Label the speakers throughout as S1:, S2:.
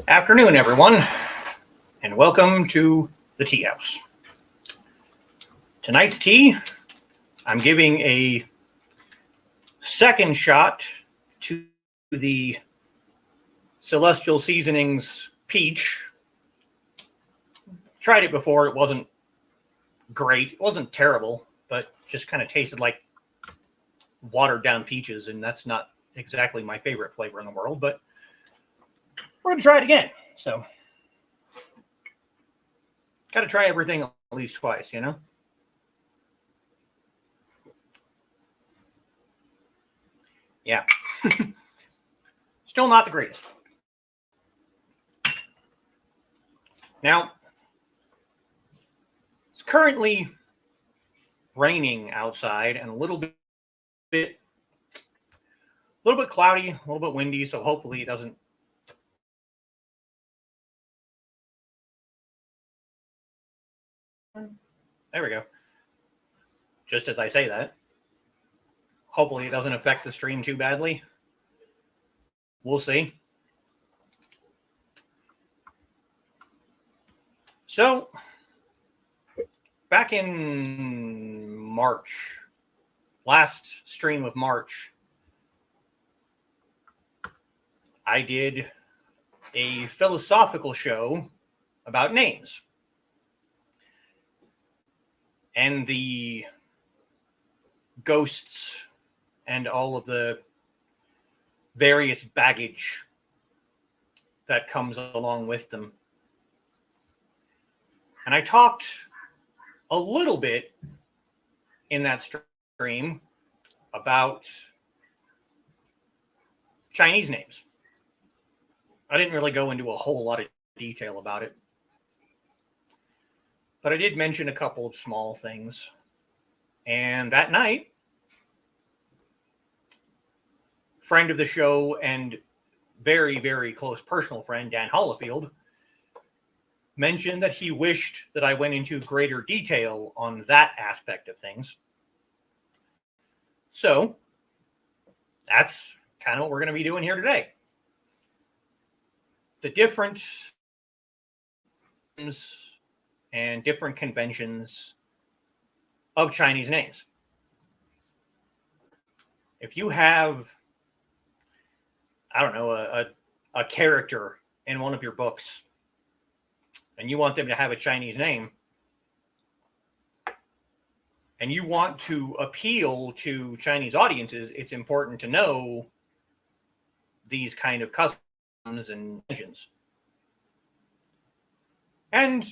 S1: Afternoon, everyone, and welcome to the Teahouse. Tonight's tea, I'm giving a second shot to the Celestial Seasonings Peach. Tried it before. It wasn't great. It wasn't terrible, but just kind of tasted like watered down peaches, and that's not exactly my favorite flavor in the world, but we're going to try it again. So, got to try everything at least twice, you know? Yeah. Still not the greatest. Now, it's currently raining outside and a little bit cloudy, a little bit windy, so hopefully it doesn't. There we go. Just as I say that. Hopefully it doesn't affect the stream too badly. We'll see. So, back in March, last stream of March, I did a philosophical show about names and the ghosts and all of the various baggage that comes along with them. And I talked a little bit in that stream about Chinese names. I didn't really go into a whole lot of detail about it, but I did mention a couple of small things. And that night, friend of the show and very, very close personal friend, Dan Hollifield, mentioned that he wished that I went into greater detail on that aspect of things. So that's kind of what we're going to be doing here today. The different and different conventions of Chinese names. If you have, I don't know, a character in one of your books and you want them to have a Chinese name and you want to appeal to Chinese audiences, it's important to know these kind of customs and conventions. And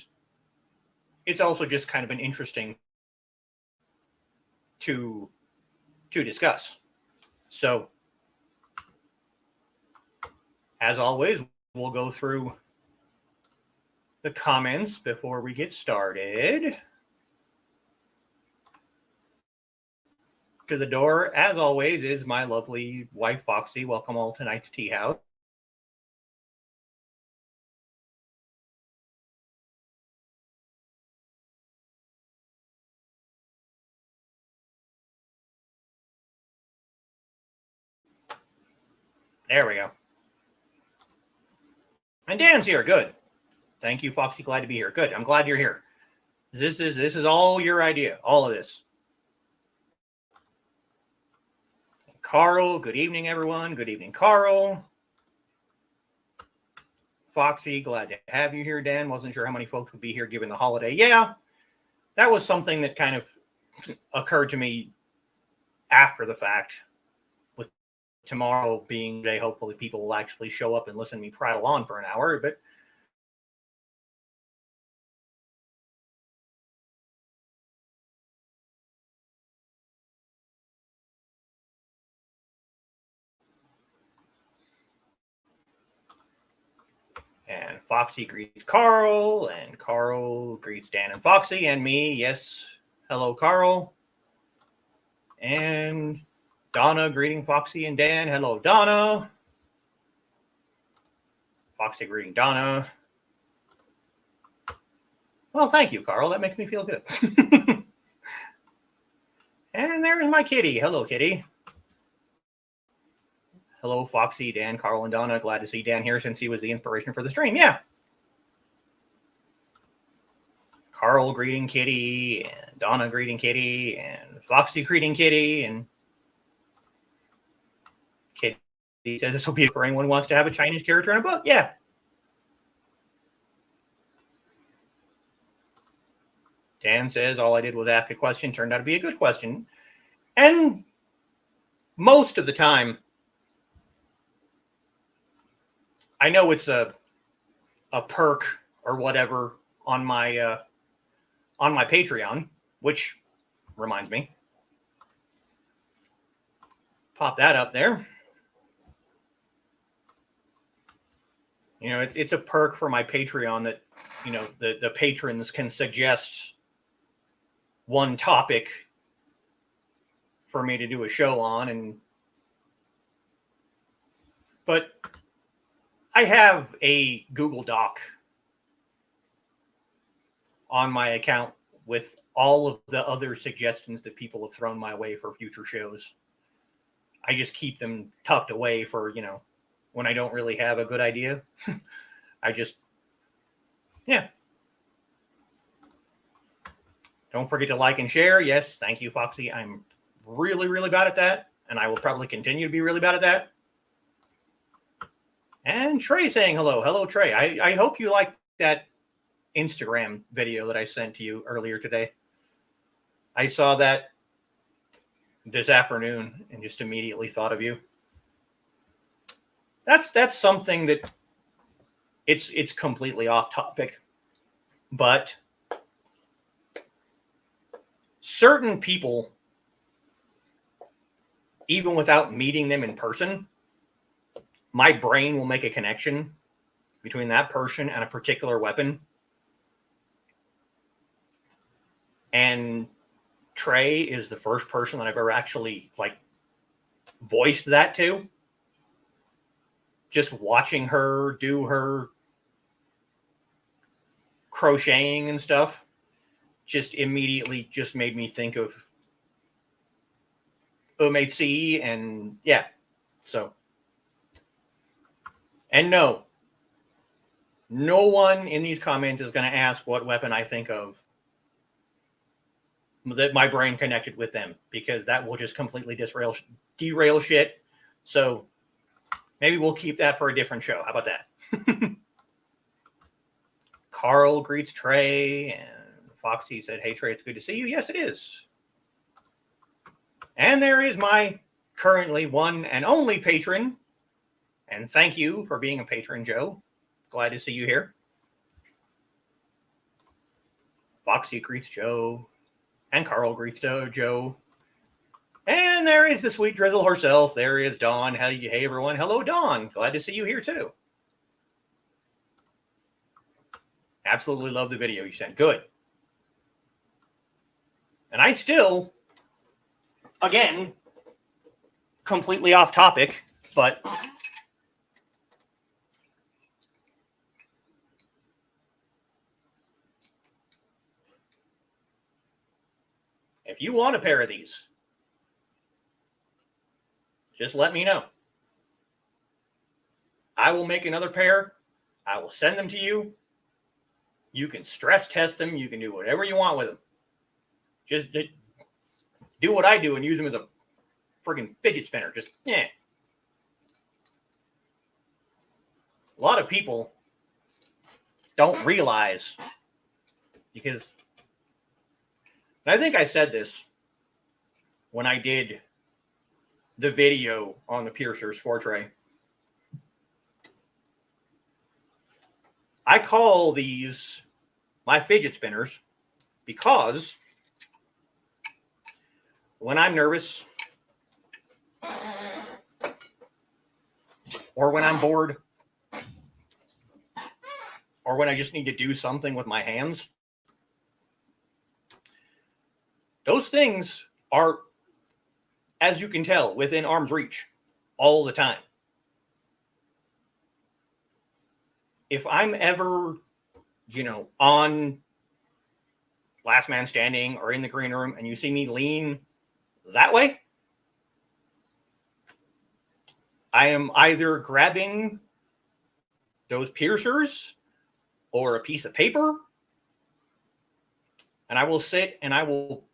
S1: it's also just kind of an interesting to discuss. So, as always, we'll go through the comments before we get started. To the door, as always, is my lovely wife, Foxy. Welcome all to tonight's Teahouse. There we go. And Dan's here. Good. Thank you, Foxy. Glad to be here. Good. I'm glad you're here. This is all your idea. All of this. Carl. Good evening, everyone. Good evening, Carl. Foxy. Glad to have you here, Dan. Wasn't sure how many folks would be here given the holiday. Yeah, that was something that kind of occurred to me after the fact. Tomorrow being day, hopefully people will actually show up and listen to me prattle on for an hour. But Foxy greets Carl, and Carl greets Dan and Foxy, and me. Yes, hello, Carl. And Donna greeting Foxy and Dan. Hello, Donna. Foxy greeting Donna. Well, thank you, Carl. That makes me feel good. And there's my kitty. Hello, kitty. Hello, Foxy, Dan, Carl, and Donna. Glad to see Dan here since he was the inspiration for the stream. Yeah. Carl greeting Kitty, and Donna greeting Kitty, and Foxy greeting Kitty, and Kitty says this will be for anyone who wants to have a Chinese character in a book. Yeah. Dan says all I did was ask a question, turned out to be a good question. And most of the time, I know it's a perk or whatever on my Patreon, which reminds me, pop that up there. You know, it's a perk for my Patreon that, you know, the patrons can suggest one topic for me to do a show on, but I have a Google Doc on my account with all of the other suggestions that people have thrown my way for future shows. I just keep them tucked away for, you know, when I don't really have a good idea. I just, yeah. Don't forget to like and share. Yes, thank you, Foxy. I'm really, really bad at that, and I will probably continue to be really bad at that. And Trey saying hello. Hello, Trey. I hope you liked that Instagram video that I sent to you earlier today. I saw that this afternoon and just immediately thought of you. That's something that it's completely off topic, but certain people, even without meeting them in person, my brain will make a connection between that person and a particular weapon. And Trey is the first person that I've ever actually like voiced that to. Just watching her do her crocheting and stuff just immediately just made me think of UMHC, and yeah, so. And no one in these comments is going to ask what weapon I think of that my brain connected with them, because that will just completely derail shit. So maybe we'll keep that for a different show. How about that? Carl greets Trey, and Foxy said, hey, Trey, it's good to see you. Yes, it is. And there is my currently one and only patron. And thank you for being a patron, Joe. Glad to see you here. Foxy greets Joe. And Carl greets Joe. And there is the sweet drizzle herself. There is Dawn. Hey, everyone. Hello, Dawn. Glad to see you here, too. Absolutely love the video you sent. Good. And I still, again, completely off topic, but if you want a pair of these, just let me know. I will make another pair. I will send them to you. You can stress test them. You can do whatever you want with them. Just do what I do and use them as a friggin' fidget spinner. Just, yeah. A lot of people don't realize, because, and I think I said this when I did the video on the piercers for Trey. I call these my fidget spinners because when I'm nervous or when I'm bored or when I just need to do something with my hands, those things are, as you can tell, within arm's reach all the time. If I'm ever, on Last Man Standing or in the green room and you see me lean that way, I am either grabbing those piercers or a piece of paper, and I will sit and I will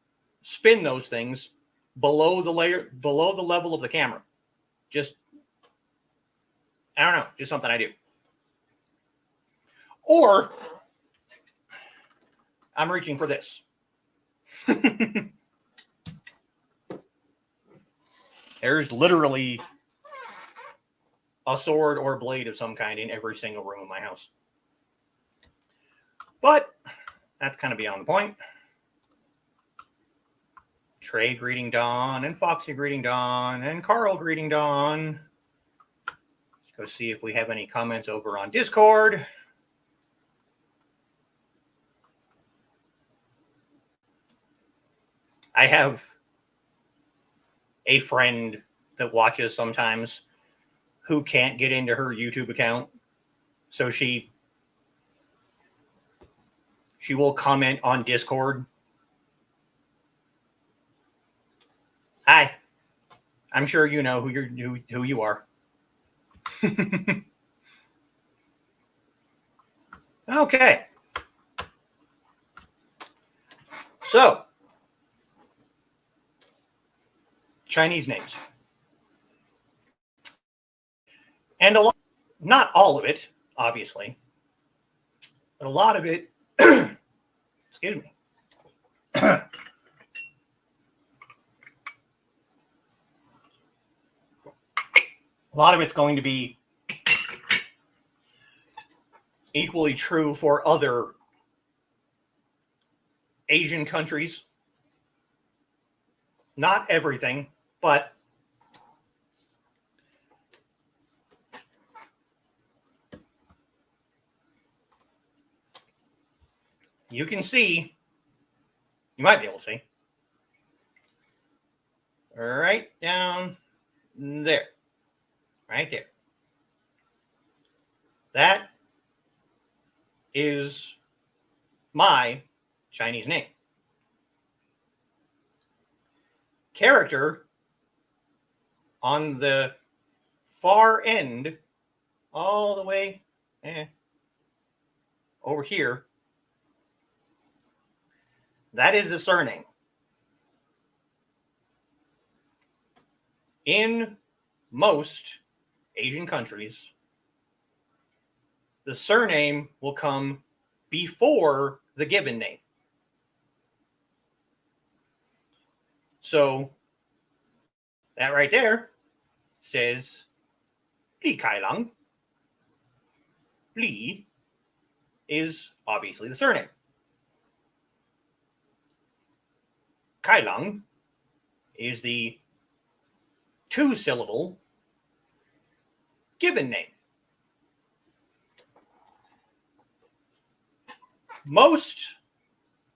S1: spin those things below the level of the camera. Just, I don't know, just something I do. Or I'm reaching for this. There's literally a sword or blade of some kind in every single room in my house. But that's kind of beyond the point. Trey greeting Dawn, and Foxy greeting Dawn, and Carl greeting Dawn. Let's go see if we have any comments over on Discord. I have a friend that watches sometimes who can't get into her YouTube account. So she will comment on Discord. Hi. I'm sure you know who you are. Okay. So, Chinese names. And a lot, not all of it, obviously, but a lot of it, excuse me. A lot of it's going to be equally true for other Asian countries. Not everything, but you can see, you might be able to see, right down there, right there. That is my Chinese name. Character on the far end, all the way over here, that is the surname. In most Asian countries, the surname will come before the given name. So that right there says Li Kailang. Li is obviously the surname. Kailang is the 2-syllable given name. Most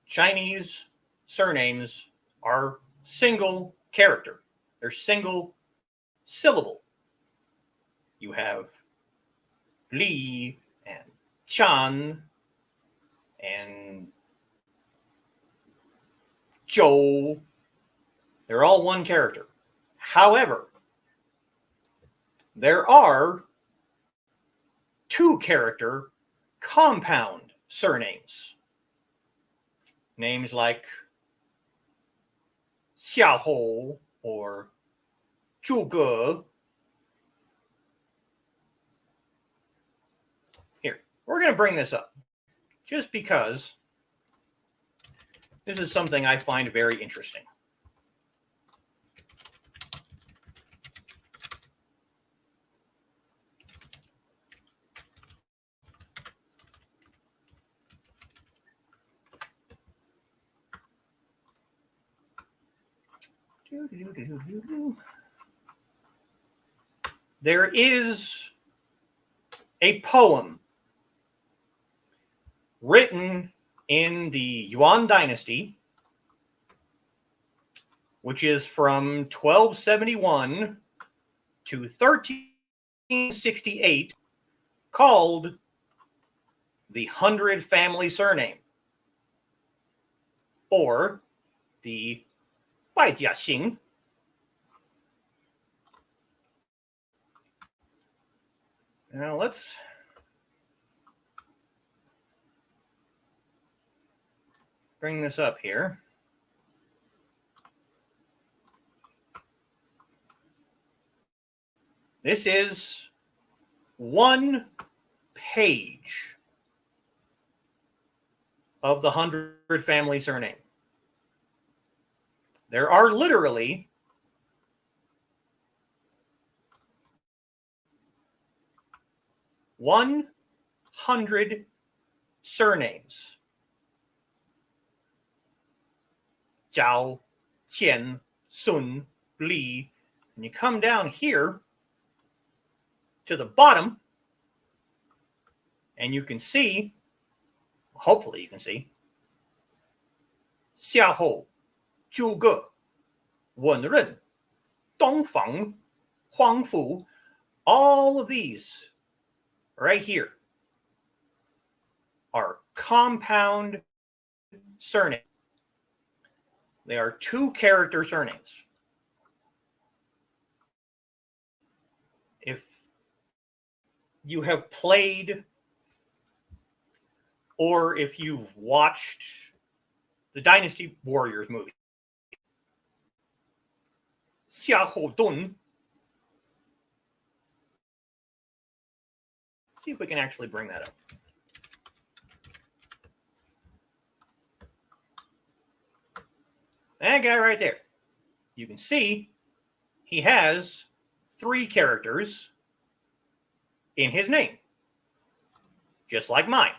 S1: Chinese surnames are single character. They're single syllable. You have Li and Chan and Zhou. They're all one character. However, there are 2-character compound surnames. Names like Xiahou or Zhuge. Here, we're going to bring this up just because this is something I find very interesting. There is a poem written in the Yuan Dynasty, which is from 1271 to 1368, called the 100 Family Surname, or the 百家姓. Now let's bring this up here. This is one page of the 100 Family Surname. There are literally 100 surnames. Zhao, Qian, Sun, Li. And you come down here to the bottom, and you can see, hopefully you can see, 夏后、诸葛、文任、东方、黄甫, all of these right here are compound surnames. They are 2-character surnames. If you have played or if you've watched the Dynasty Warriors movie, Xia Hou Dun. See if we can actually bring that up. That guy right there. You can see he has 3 characters in his name, just like mine.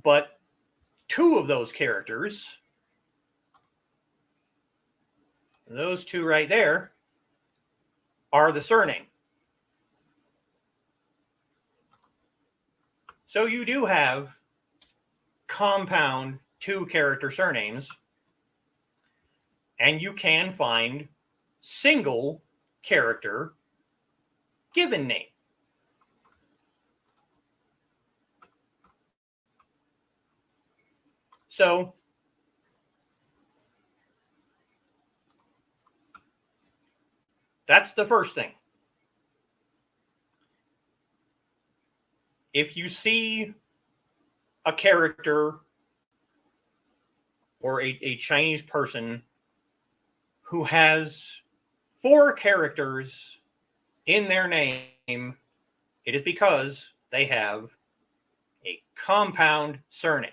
S1: But 2 of those characters, those 2 right there, are the surname. So you do have compound 2-character surnames, and you can find single character given name. So that's the first thing. If you see a character or a Chinese person who has 4 characters in their name, it is because they have a compound surname.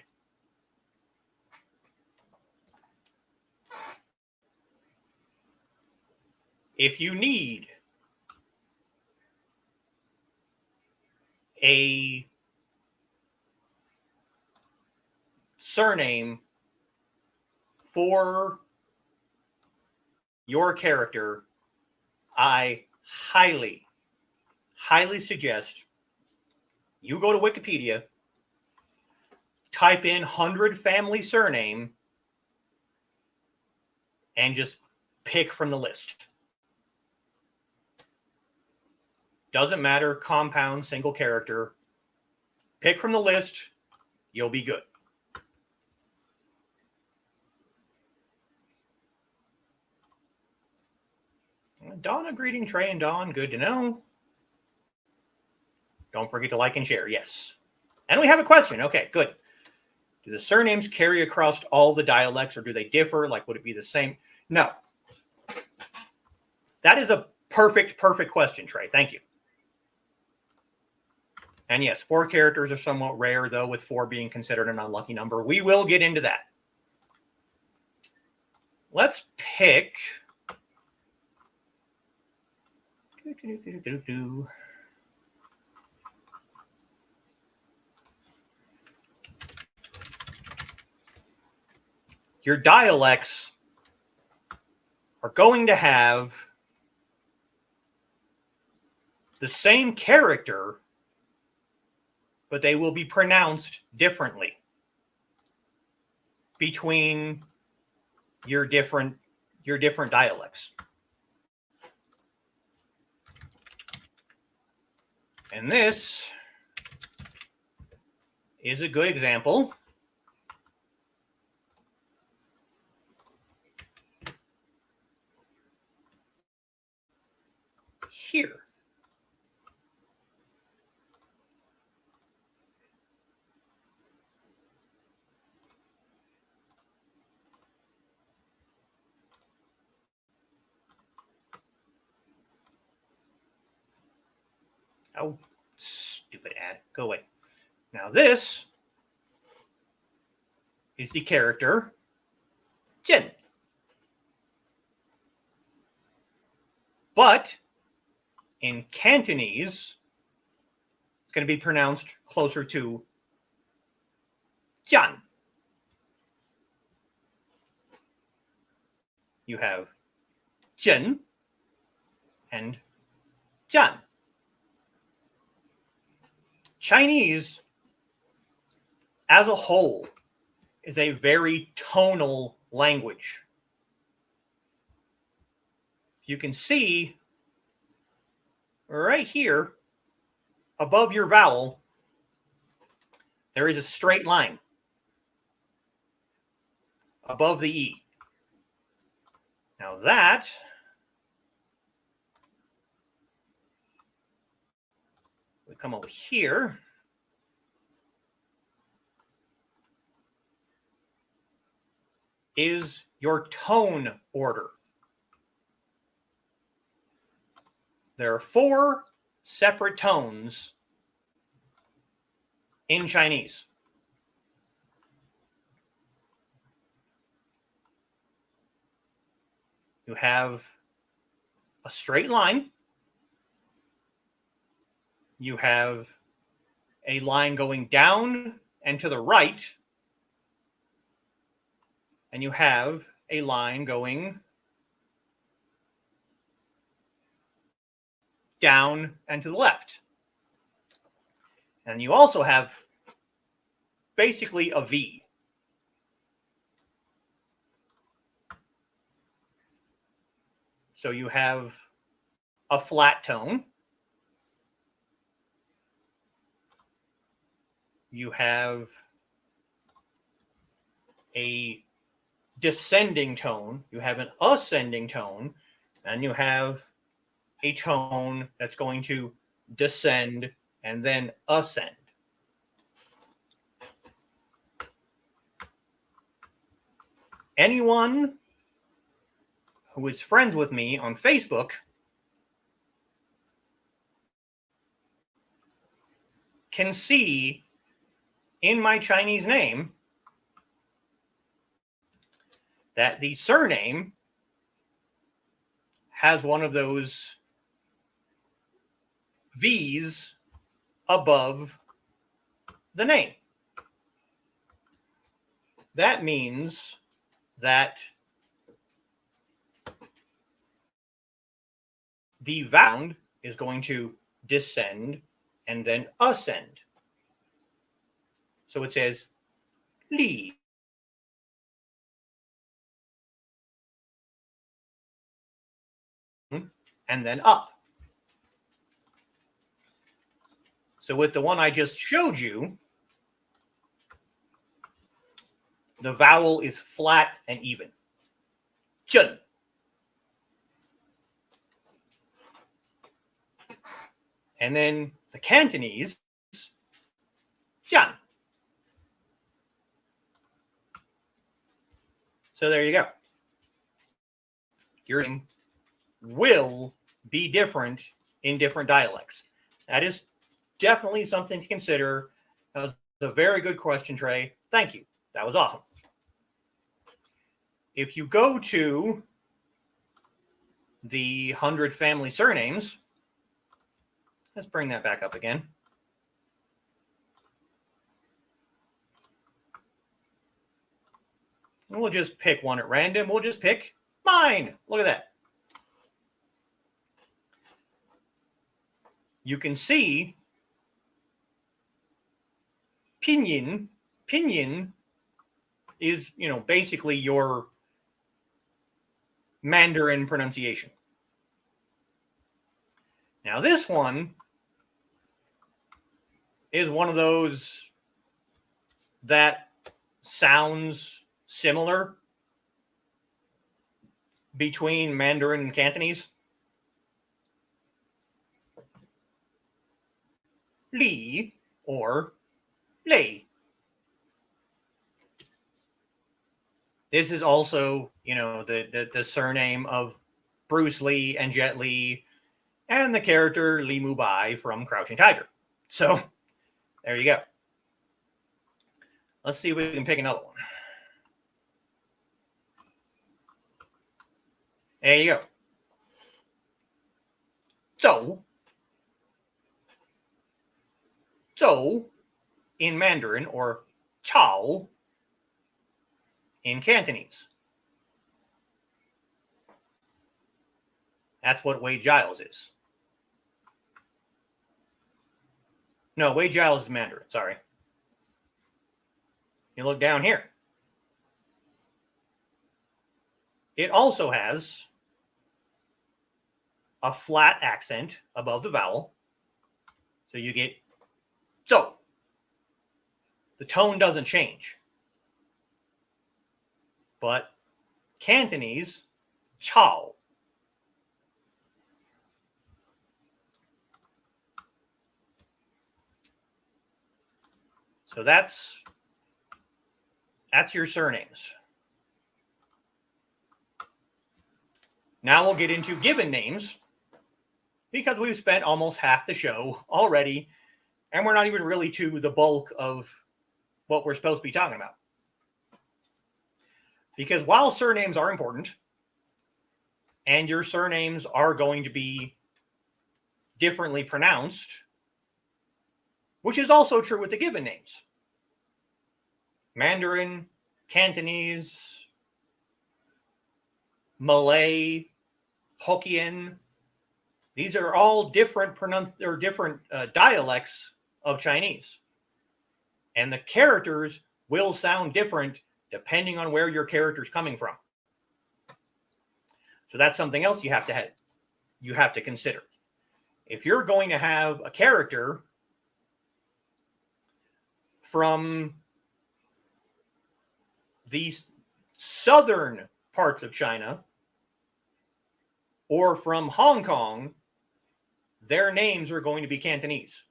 S1: If you need a surname for your character, I highly suggest you go to Wikipedia, type in 100 family surname, and just pick from the list. Doesn't matter, compound, single character. Pick from the list, you'll be good. Donna, greeting Trey and Dawn. Good to know. Don't forget to like and share. Yes. And we have a question. Okay, good. Do the surnames carry across all the dialects, or do they differ? Like, would it be the same? No. That is a perfect question, Trey. Thank you. And yes, 4 characters are somewhat rare, though, with 4 being considered an unlucky number. We will get into that. Let's pick... Your dialects are going to have the same character, but they will be pronounced differently between your different dialects. And this is a good example. Here. Oh, stupid ad. Go away. Now this is the character Jin. But in Cantonese, it's going to be pronounced closer to Jian. You have Jin and Jian. Chinese, as a whole, is a very tonal language. You can see right here, above your vowel, there is a straight line above the E. Now that we come over here, is your tone order. There are 4 separate tones in Chinese. You have a straight line. You have a line going down and to the right. And you have a line going down and to the left. And you also have basically a V. So you have a flat tone. You have a descending tone. You have an ascending tone. And you have a tone that's going to descend and then ascend. Anyone who is friends with me on Facebook can see in my Chinese name that the surname has one of those V's above the name. That means that the vowel is going to descend and then ascend. So it says li. And then up. So with the one I just showed you, the vowel is flat and even. Chun. And then the Cantonese, jian. So there you go. Your name will be different in different dialects. That is definitely something to consider. That was a very good question, Trey. Thank you. That was awesome. If you go to the 100 family surnames, let's bring that back up again. And we'll just pick one at random. We'll just pick mine. Look at that. you can see pinyin. Pinyin is, basically your Mandarin pronunciation. Now this one is one of those that sounds similar between Mandarin and Cantonese. Li or Lei. This is also, the surname of Bruce Lee and Jet Li and the character Li Mubai from Crouching Tiger. So there you go. Let's see if we can pick another one. There you go. Zhou in Mandarin, or Chao in Cantonese. That's what Wade Giles is. No, Wade Giles is Mandarin, sorry. You look down here. It also has a flat accent above the vowel. So you get zhou. The tone doesn't change. But Cantonese, chao. So that's your surnames. Now we'll get into given names, because we've spent almost half the show already, and we're not even really to the bulk of what we're supposed to be talking about. Because while surnames are important, and your surnames are going to be differently pronounced, which is also true with the given names. Mandarin, Cantonese, Malay, Hokkien, these are all different dialects of Chinese. And the characters will sound different depending on where your character's coming from. So that's something else you have to consider. If you're going to have a character from these southern parts of China or from Hong Kong, their names are going to be Cantonese.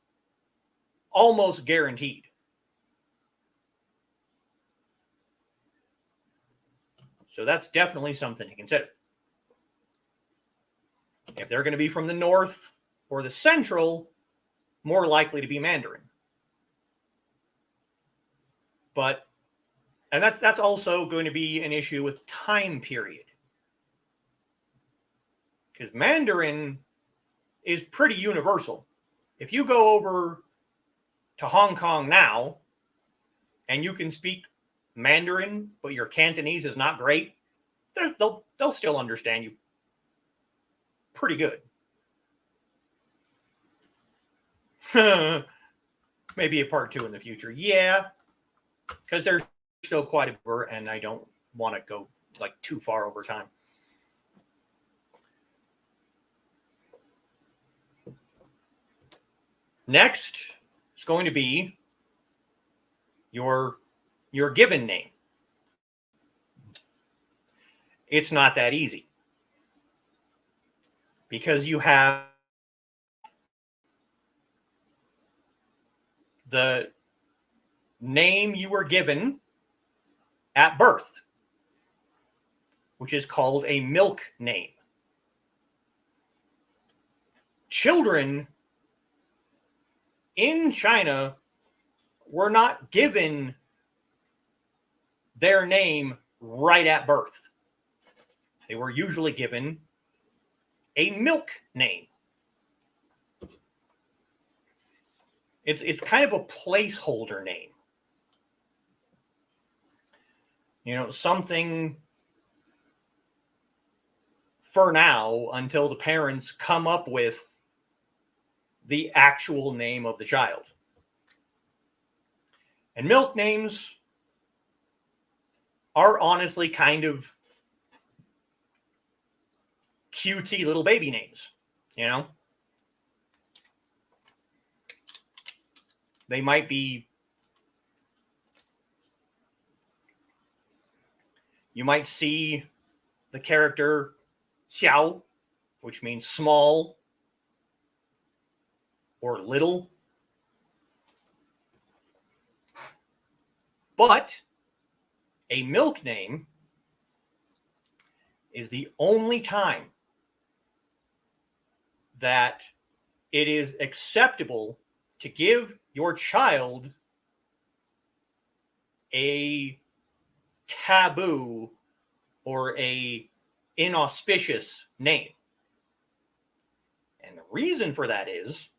S1: Almost guaranteed. So that's definitely something to consider. If they're going to be from the north or the central, more likely to be Mandarin. And that's also going to be an issue with time period. Because Mandarin is pretty universal. If you go over to Hong Kong now and you can speak Mandarin, but your Cantonese is not great, they'll still understand you pretty good. Maybe a part 2 in the future. Yeah, because there's still quite a bit, and I don't want to go like too far over time. Next is going to be your given name. It's not that easy, because you have the name you were given at birth, which is called a milk name. Children in China were not given their name right at birth. They were usually given a milk name. It's kind of a placeholder name. Something for now until the parents come up with the actual name of the child. And milk names are honestly kind of cutesy little baby names, you know? They might be, you might see the character Xiao, which means small or little. But a milk name is the only time that it is acceptable to give your child a taboo or a inauspicious name. And the reason for that is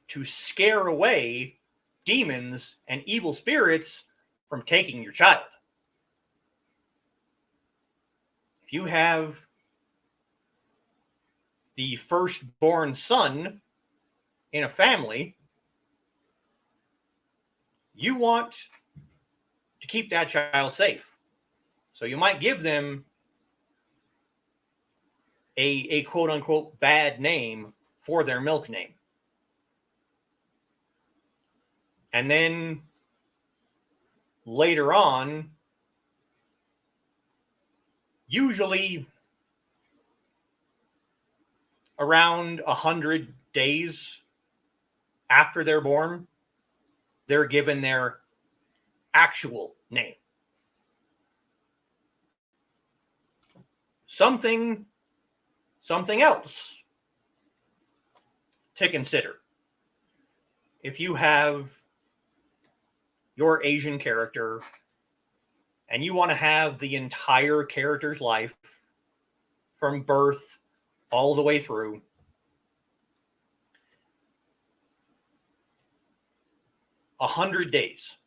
S1: to scare away demons and evil spirits from taking your child. If you have the firstborn son in a family, you want to keep that child safe. So you might give them a quote unquote bad name for their milk name. And then later on, usually around 100 days after they're born, they're given their actual name. Something else to consider. If you have your Asian character and you want to have the entire character's life from birth all the way through, $100 days.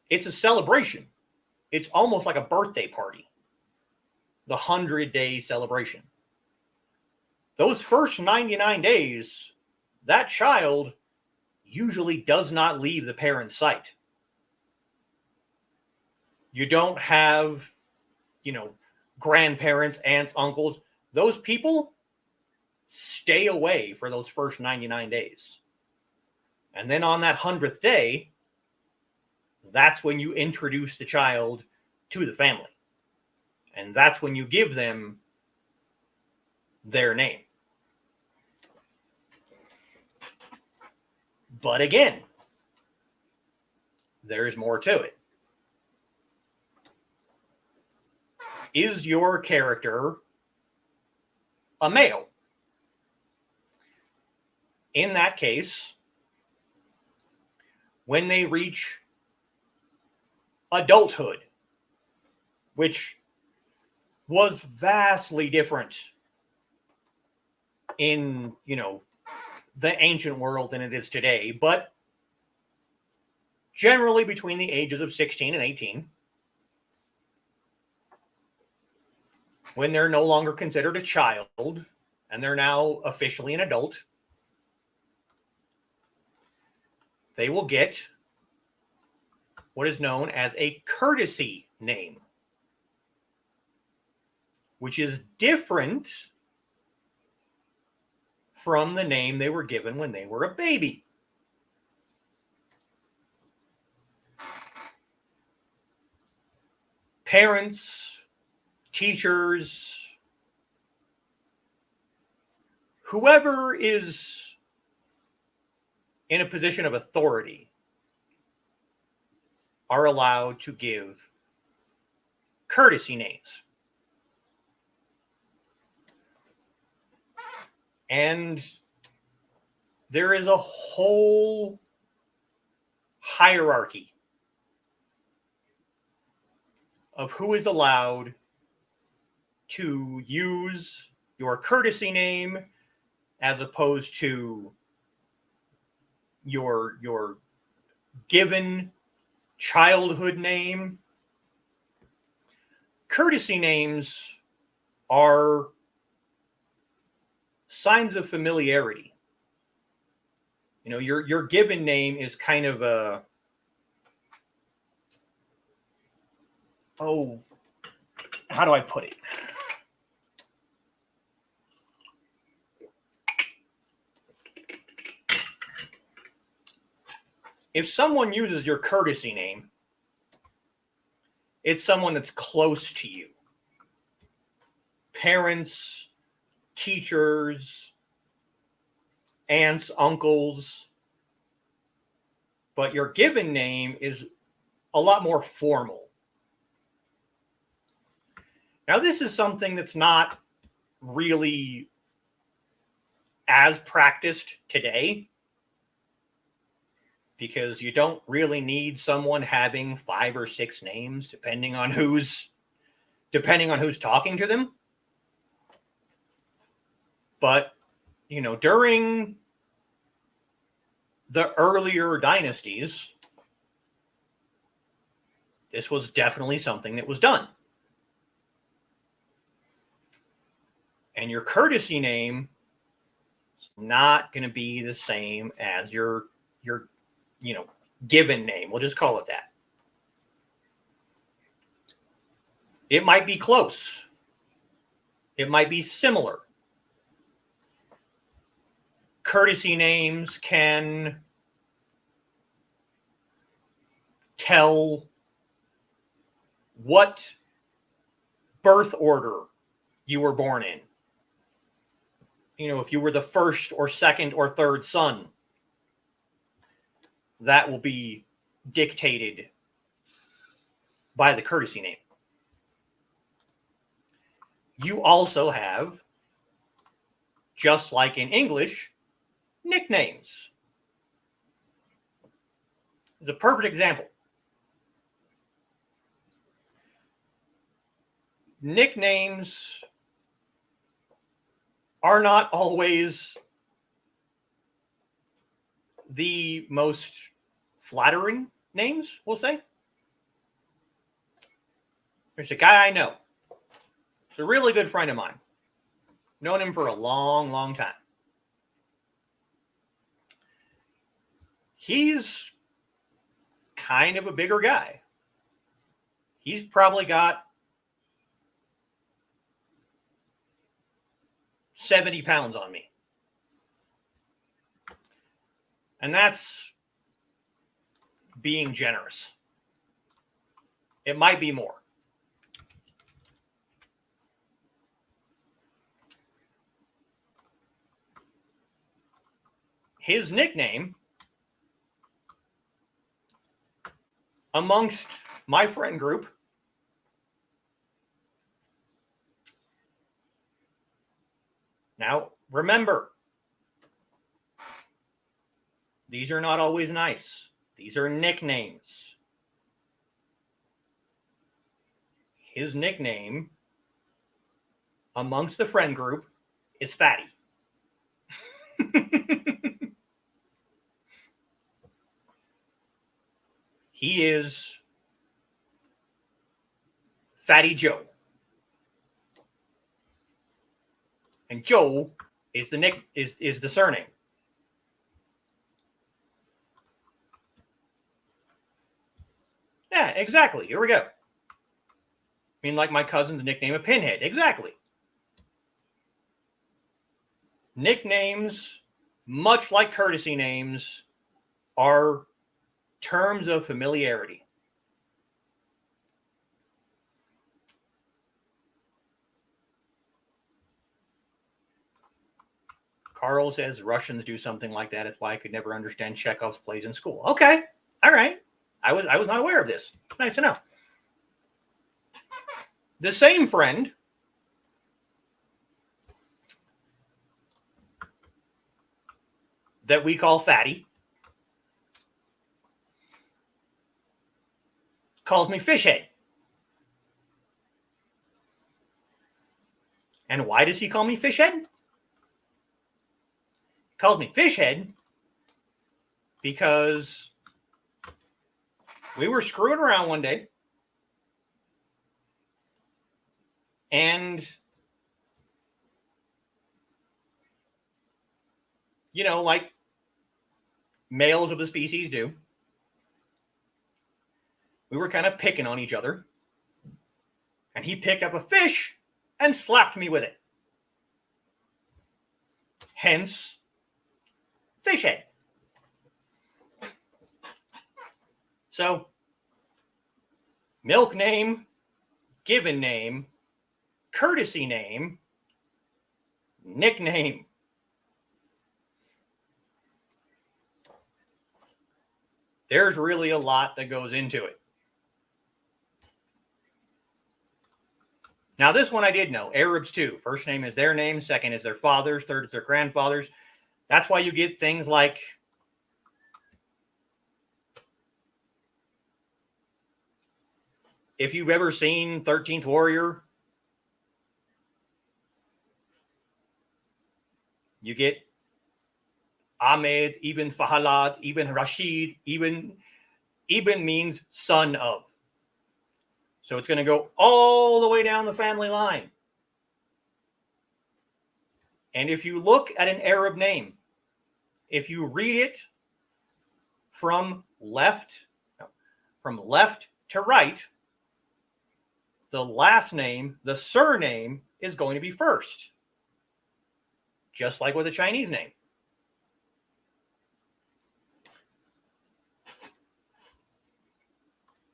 S1: It's a celebration. It's almost like a birthday party. The 100-day celebration. Those first 99 days, that child usually does not leave the parent's sight. You don't have, grandparents, aunts, uncles. Those people stay away for those first 99 days. And then on that 100th day, that's when you introduce the child to the family. And that's when you give them their name. But again, there's more to it. Is your character a male? In that case, when they reach adulthood, which was vastly different in, the ancient world than it is today, but generally between the ages of 16 and 18, when they're no longer considered a child and they're now officially an adult, they will get what is known as a courtesy name, which is different from the name they were given when they were a baby. Parents, teachers, whoever is in a position of authority are allowed to give courtesy names. And there is a whole hierarchy of who is allowed to use your courtesy name as opposed to your given childhood name. Courtesy names are signs of familiarity. You know, your given name is kind of a, oh, how do I put it? If someone uses your courtesy name, it's someone that's close to you. Parents, teachers, aunts, uncles. But your given name is a lot more formal. Now, this is something that's not really as practiced today, because you don't really need someone having 5 or 6 names, depending on who's talking to them. But, you know, during the earlier dynasties, this was definitely something that was done. And your courtesy name is not going to be the same as your given name. We'll just call it that. It might be close. It might be similar. Courtesy names can tell what birth order you were born in. You know, if you were the first or second or third son, that will be dictated by the courtesy name. You also have, just like in English, nicknames. It's a perfect example. Nicknames are not always the most flattering names, we'll say. There's a guy I know. He's a really good friend of mine. Known him for a long, long time. He's kind of a bigger guy. He's probably got 70 pounds on me. And that's being generous. It might be more. His nickname amongst my friend group now, remember, these are not always nice. These are nicknames. His nickname amongst the friend group is Fatty. He is Fatty Joe. And Joe is the surname. Yeah, exactly. Here we go. I mean, like my cousin's nickname of Pinhead. Exactly. Nicknames, much like courtesy names, are terms of familiarity. Carl says Russians do something like that. It's why I could never understand Chekhov's plays in school. Okay. All right. I was not aware of this. Nice to know. The same friend that we call Fatty calls me Fishhead. And why does he call me Fishhead? He calls me Fishhead because we were screwing around one day. And, like males of the species do, we were kind of picking on each other. And he picked up a fish and slapped me with it. Hence, fish head. So, milk name, given name, courtesy name, nickname. There's really a lot that goes into it. Now, this one I did know. Arabs, too. First name is their name. Second is their father's. Third is their grandfather's. That's why you get things like if you've ever seen 13th Warrior, you get Ahmed, Ibn Fahalad, Ibn Rashid, Ibn means son of. So it's going to go all the way down the family line. And if you look at an Arab name, if you read it from left to right, the last name, the surname, is going to be first. Just like with a Chinese name.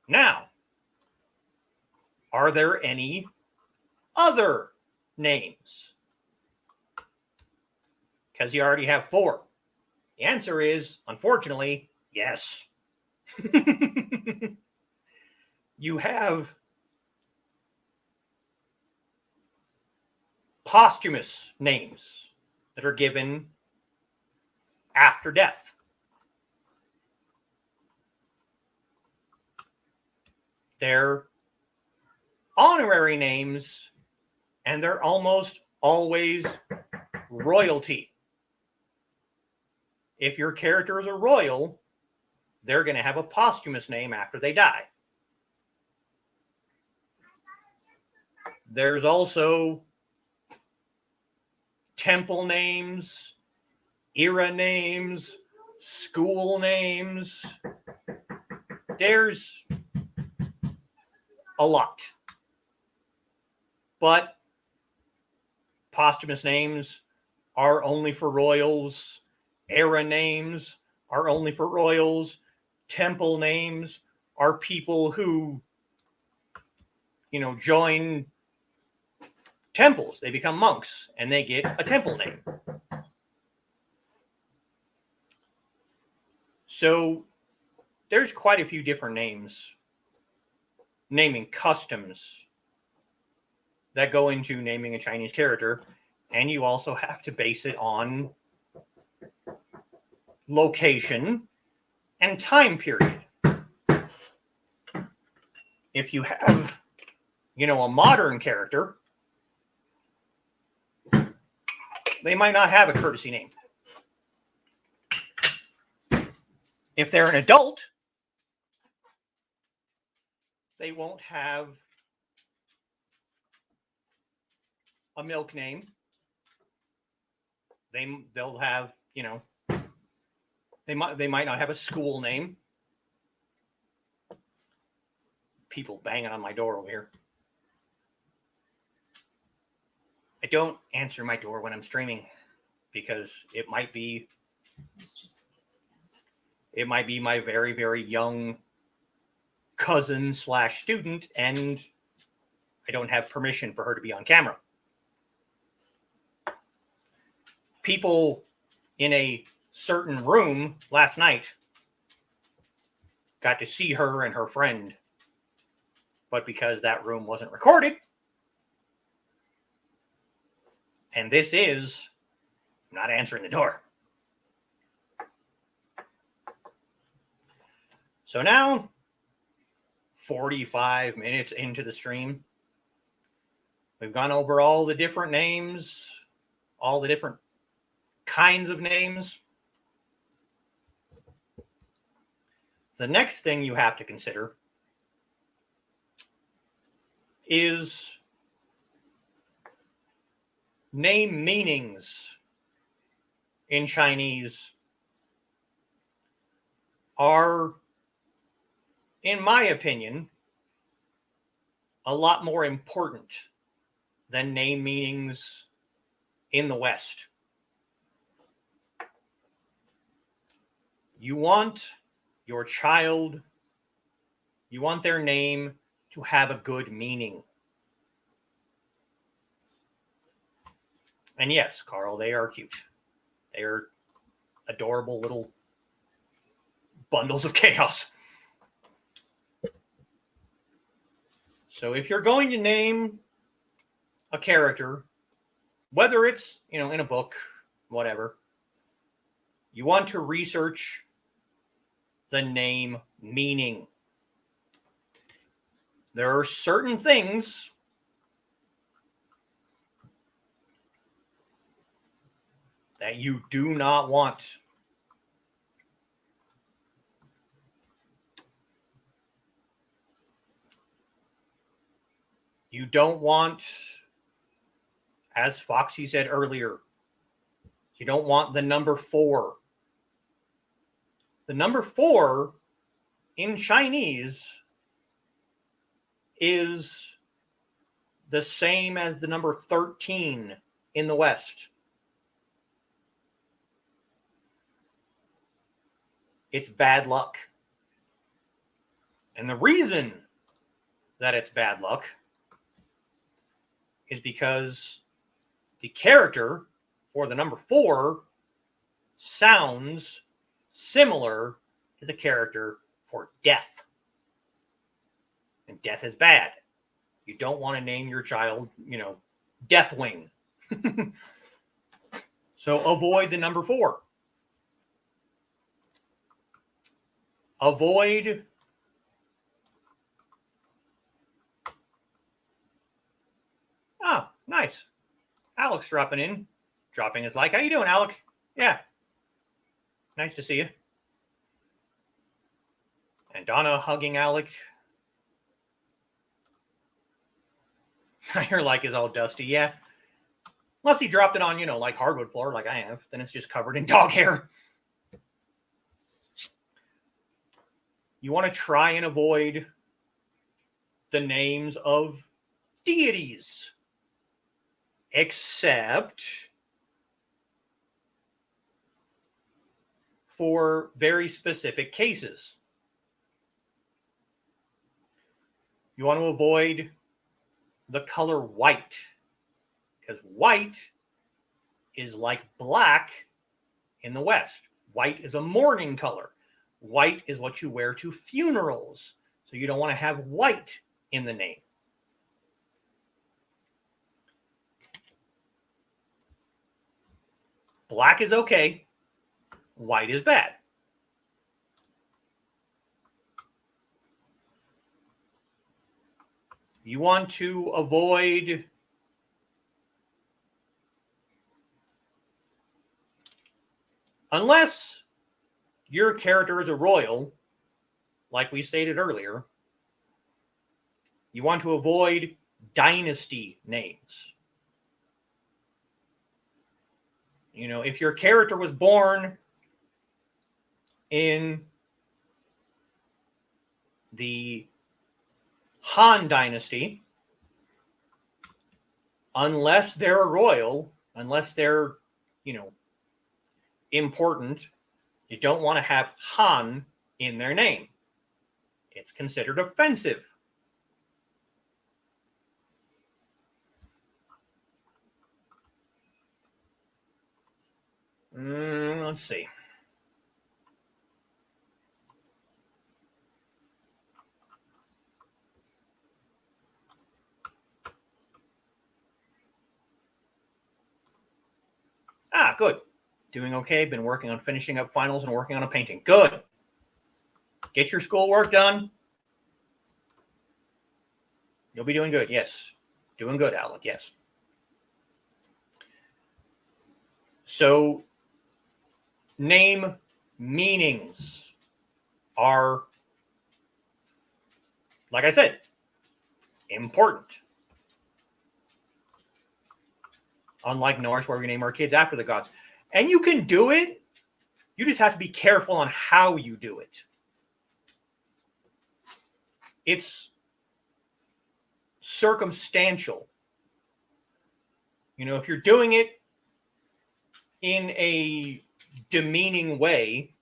S1: Now, are there any other names? Because you already have 4. The answer is, unfortunately, yes. You have posthumous names that are given after death. They're honorary names, and they're almost always royalty. If your character is a royal, they're going to have a posthumous name after they die. There's also temple names, era names, school names. There's a lot. But posthumous names are only for royals. Era names are only for royals. Temple names are people who, join temples. They become monks and they get a temple name. So there's quite a few different naming customs that go into naming a Chinese character. And you also have to base it on location and time period. If you have, a modern character, they might not have a courtesy name. If they're an adult, they won't have a milk name. They'll have, they might not have a school name. People banging on my door over here. I don't answer my door when I'm streaming because it might be my very, very young cousin / student, and I don't have permission for her to be on camera. People in a certain room last night got to see her and her friend, but because that room wasn't recorded, and this is not answering the door. So now, 45 minutes into the stream, we've gone over all the different names, all the different kinds of names. The next thing you have to consider is name meanings in Chinese are, in my opinion, a lot more important than name meanings in the West. You want your child, you want their name to have a good meaning. And yes, Carl, they are cute. They're adorable little bundles of chaos. So if you're going to name a character, whether it's, in a book, whatever, you want to research the name meaning. There are certain things that you do not want. You don't want, as Foxy said earlier, you don't want the number 4. The number 4 in Chinese is the same as the number 13 in the West. It's bad luck. And the reason that it's bad luck is because the character for the number 4 sounds similar to the character for death. And death is bad. You don't want to name your child, Deathwing. So avoid the number 4. Avoid nice. Alex dropping his like. How you doing, Alec? Yeah. Nice to see you. And Donna hugging Alec. Your like is all dusty, yeah. Unless he dropped it on, like hardwood floor like I have. Then it's just covered in dog hair. You want to try and avoid the names of deities. Except for very specific cases. You want to avoid the color white, because white is like black in the West. White is a mourning color. White is what you wear to funerals. So you don't want to have white in the name. Black is okay. White is bad. You want to avoid unless your character is a royal, like we stated earlier, you want to avoid dynasty names. If your character was born in the Han Dynasty, unless they're a royal, unless they're, important, you don't want to have Han in their name. It's considered offensive. Let's see. Good. Doing okay. Been working on finishing up finals and working on a painting. Good. Get your schoolwork done. You'll be doing good. Yes. Doing good, Alec. Yes. So, name meanings are, like I said, important. unlike Norse, where we name our kids after the gods. And you can do it. You just have to be careful on how you do it. It's circumstantial. You know, if you're doing it in a demeaning way,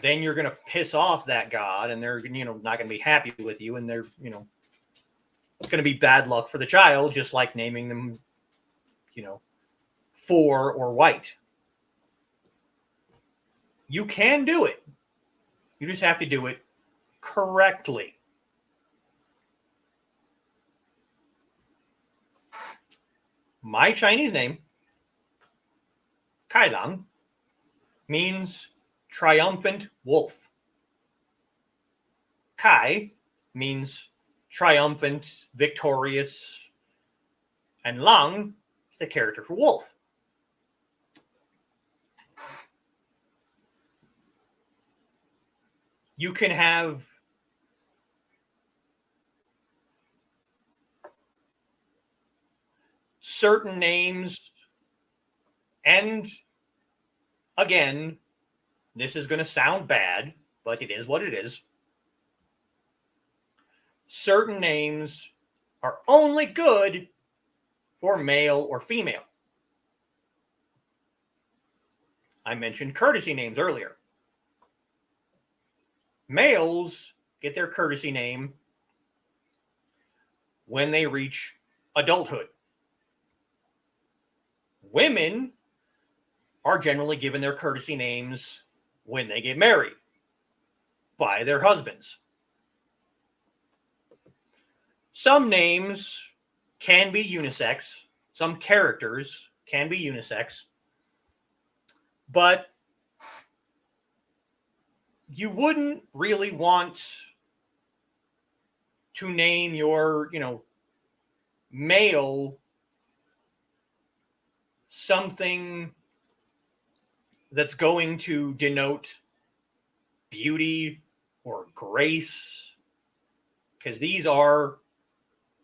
S1: then you're going to piss off that god, and they're, you know, not going to be happy with you, and they're, you know, it's going to be bad luck for the child, just like naming them, you know, for or white. You can do it. You just have to do it correctly. My Chinese name, Kailang, means triumphant wolf. Kai means triumphant, victorious, and Lang is the character for wolf. You can have certain names, and again, this is going to sound bad, but it is what it is. Certain names are only good for male or female. I mentioned courtesy names earlier. Males get their courtesy name when they reach adulthood. Women are generally given their courtesy names when they get married by their husbands. Some names can be unisex. Some characters can be unisex. But you wouldn't really want to name your, you know, male something that's going to denote beauty or grace, because these are,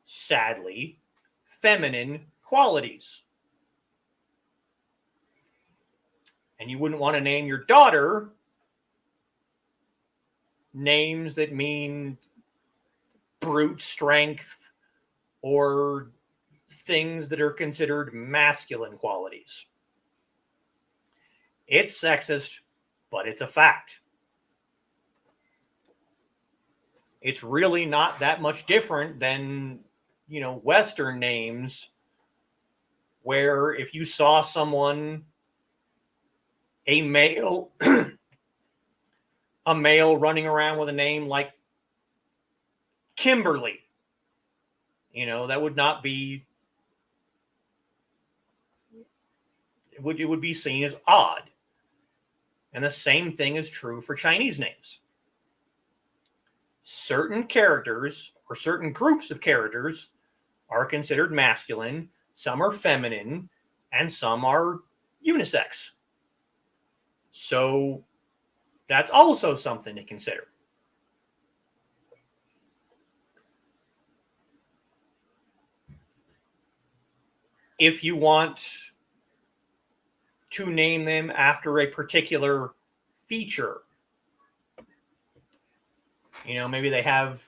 S1: sadly, feminine qualities. And you wouldn't want to name your daughter names that mean brute strength or things that are considered masculine qualities. It's sexist, but it's a fact. It's really not that much different than, you know, Western names, where if you saw someone, a male, a male running around with a name like Kimberly, you know, that would not be, it would be seen as odd. And the same thing is true for Chinese names. Certain characters or certain groups of characters are considered masculine, some are feminine, and some are unisex. So that's also something to consider. If you want to name them after a particular feature, you know, maybe they have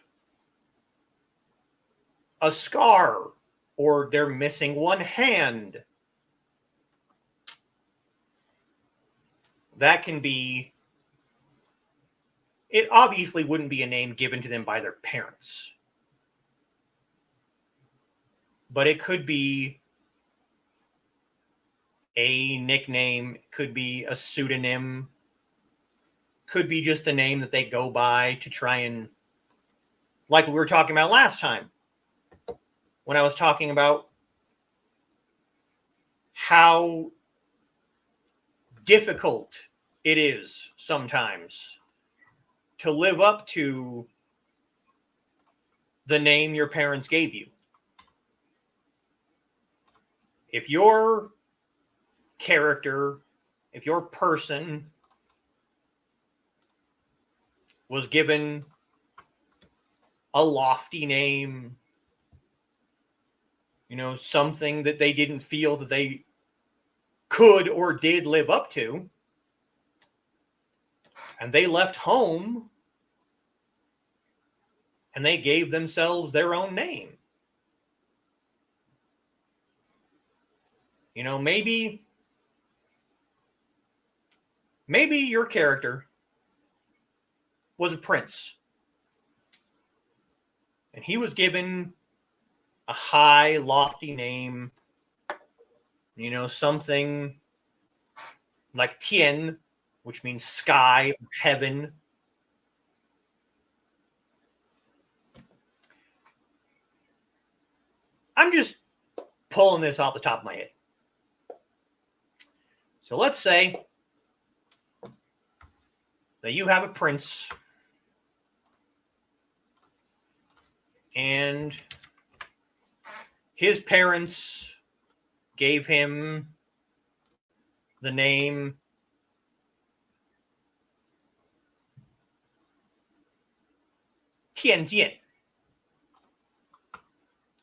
S1: a scar or they're missing one hand, that can be, it obviously wouldn't be a name given to them by their parents, but it could be a nickname, could be a pseudonym, could be just the name that they go by to try and, like we were talking about last time, when I was talking about how difficult it is sometimes to live up to the name your parents gave you. If your character, if your person was given a lofty name, something that they didn't feel that they could or did live up to. And they left home and they gave themselves their own name. Maybe your character was a prince and he was given a high, lofty name, something like Tien, which means sky or heaven. I'm just pulling this off the top of my head. So let's say that you have a prince and his parents gave him the name Tianjian.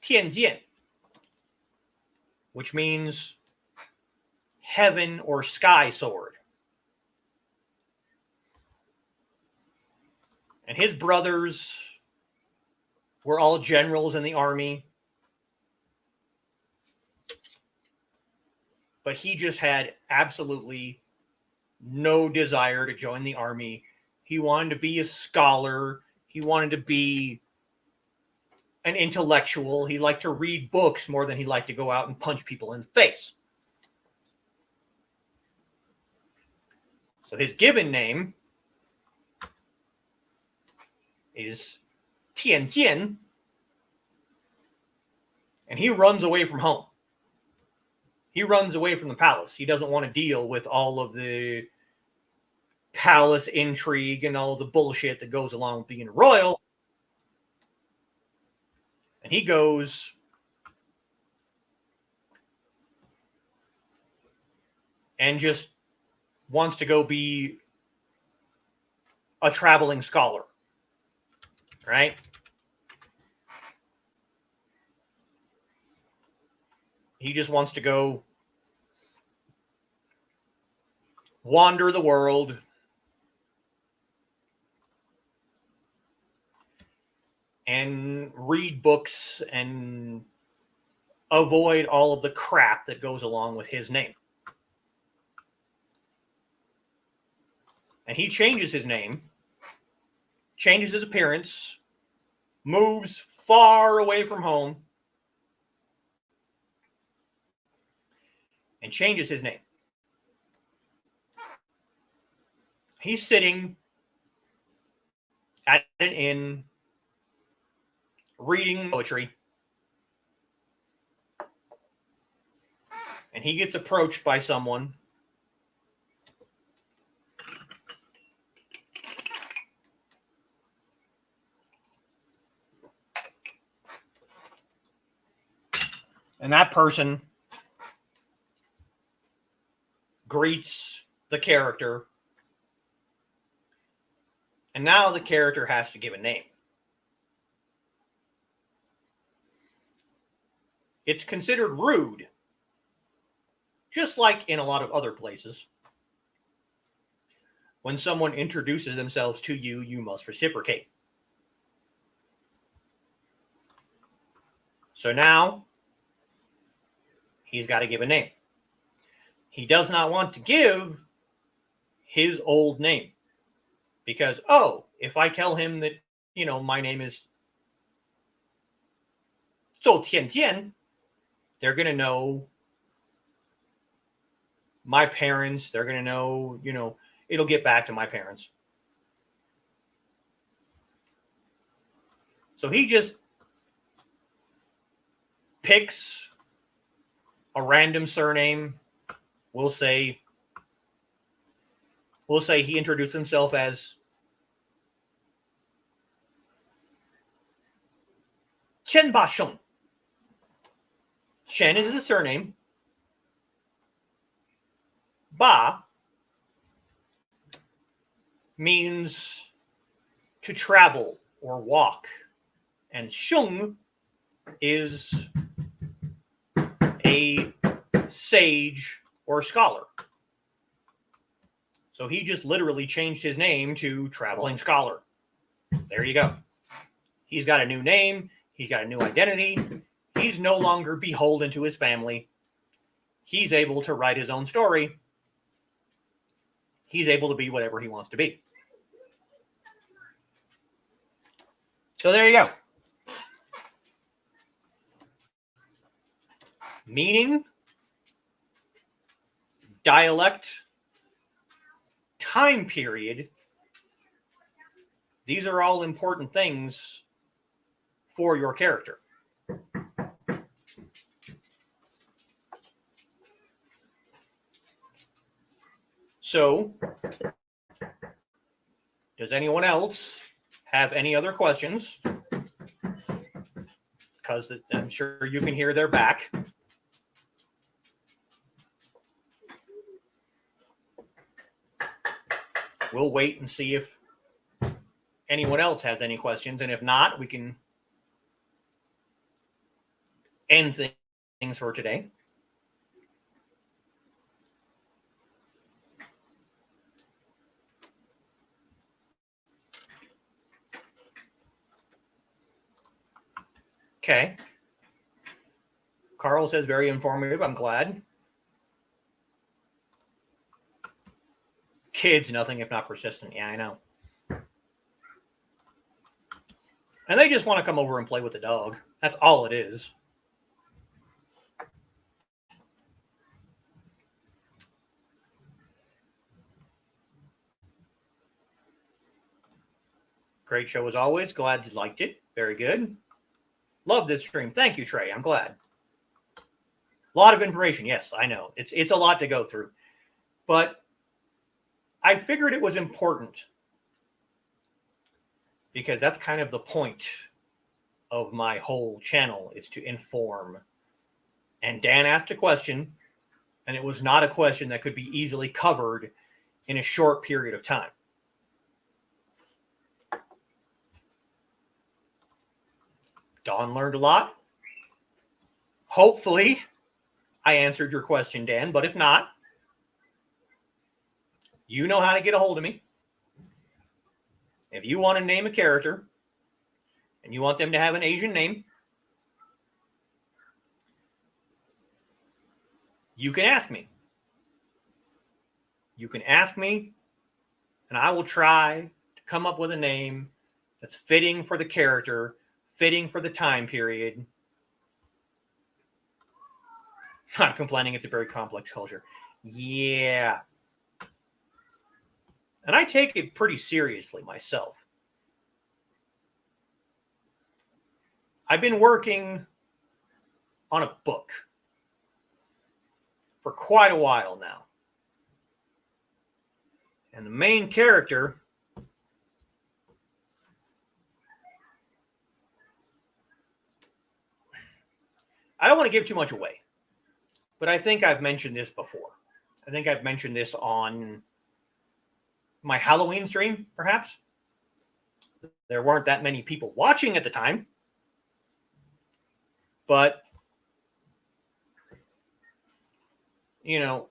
S1: Tianjian, which means heaven or sky sword. And his brothers were all generals in the army. But he just had absolutely no desire to join the army. He wanted to be a scholar. He wanted to be an intellectual. He liked to read books more than he liked to go out and punch people in the face. So his given name is Tianjian, and he runs away from home. He runs away from the palace. He doesn't want to deal with all of the palace intrigue and all the bullshit that goes along with being royal. And he goes and just wants to go be a traveling scholar, right? He just wants to go wander the world and read books and avoid all of the crap that goes along with his name. And he changes his name, changes his appearance, moves far away from home, and changes his name. He's sitting at an inn reading poetry, and he gets approached by someone and that person greets the character, and now the character has to give a name. It's considered rude, just like in a lot of other places. When someone introduces themselves to you, you must reciprocate. So now he's got to give a name. He does not want to give his old name because, if I tell him that, my name is Zhou Tianjian, they're going to know my parents. They're going to know, it'll get back to my parents. So he just picks a random surname. We'll say he introduced himself as Chen Ba Sheng. Chen is the surname. Ba means to travel or walk. And Sheng is a sage or scholar. So he just literally changed his name to Traveling Scholar. There you go. He's got a new name. He's got a new identity. He's no longer beholden to his family. He's able to write his own story. He's able to be whatever he wants to be. So there you go. Meaning, dialect, time period. These are all important things for your character. So, does anyone else have any other questions? Because I'm sure you can hear their back. We'll wait and see if anyone else has any questions. And if not, we can end things for today. Okay. Carl says very informative. I'm glad. Kids, nothing if not persistent. Yeah, I know. And they just want to come over and play with the dog. That's all it is. Great show as always. Glad you liked it. Very good. Love this stream. Thank you, Trey. I'm glad. A lot of information. Yes, I know. It's a lot to go through. But I figured it was important because that's kind of the point of my whole channel, is to inform. And Dan asked a question, and it was not a question that could be easily covered in a short period of time. Dawn learned a lot. Hopefully, I answered your question, Dan, but if not, you know how to get a hold of me. If you want to name a character and you want them to have an Asian name, you can ask me. You can ask me, and I will try to come up with a name that's fitting for the character, fitting for the time period. Not complaining, it's a very complex culture. Yeah. And I take it pretty seriously myself. I've been working on a book for quite a while now. And the main character I don't want to give too much away, but I think I've mentioned this before. I think I've mentioned this on my Halloween stream, perhaps. There weren't that many people watching at the time, but, you know,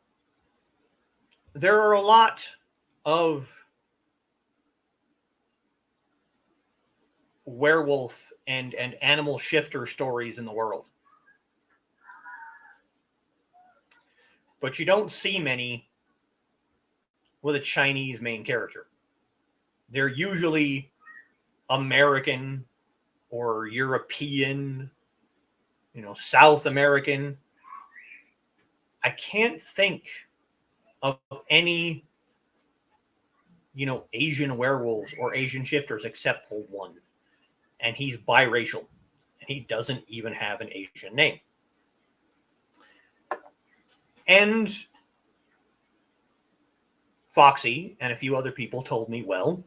S1: there are a lot of werewolf and animal shifter stories in the world. But you don't see many with a Chinese main character. They're usually American or European, South American. I can't think of any, Asian werewolves or Asian shifters except for one. And he's biracial. And he doesn't even have an Asian name. And Foxy and a few other people told me, well,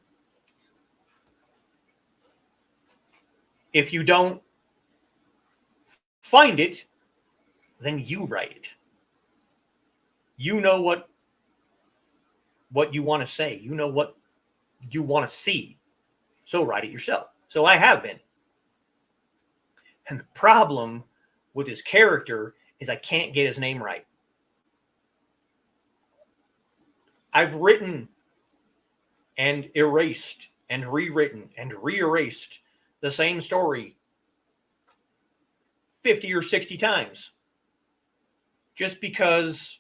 S1: if you don't find it, then you write it. You know what you want to say. You know what you want to see. So write it yourself. So I have been. And the problem with his character is I can't get his name right. I've written and erased and rewritten and re-erased the same story 50 or 60 times just because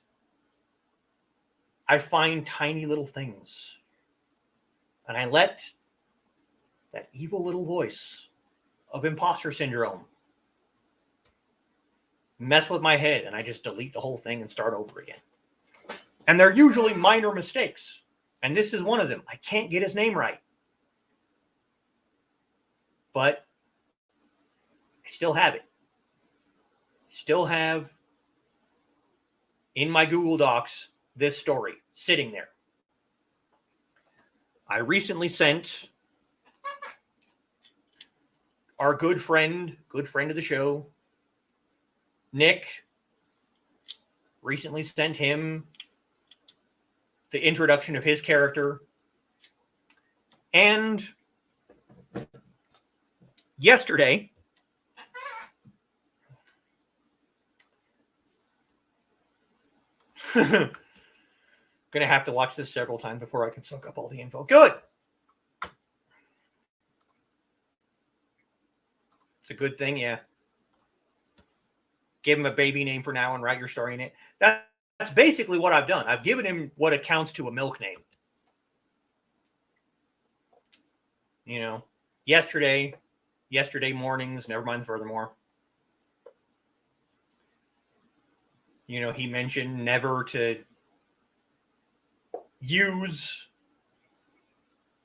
S1: I find tiny little things and I let that evil little voice of imposter syndrome mess with my head, and I just delete the whole thing and start over again. And they're usually minor mistakes. And this is one of them. I can't get his name right. But I still have it. Still have in my Google Docs this story sitting there. I recently sent our good friend of the show, Nick, recently sent him the introduction of his character. And yesterday, gonna have to watch this several times before I can soak up all the info. Good. It's a good thing, yeah. Give him a baby name for now and write your story in it. That's basically what I've done. I've given him what accounts to a milk name. You know, yesterday mornings, never mind furthermore. You know, he mentioned never to use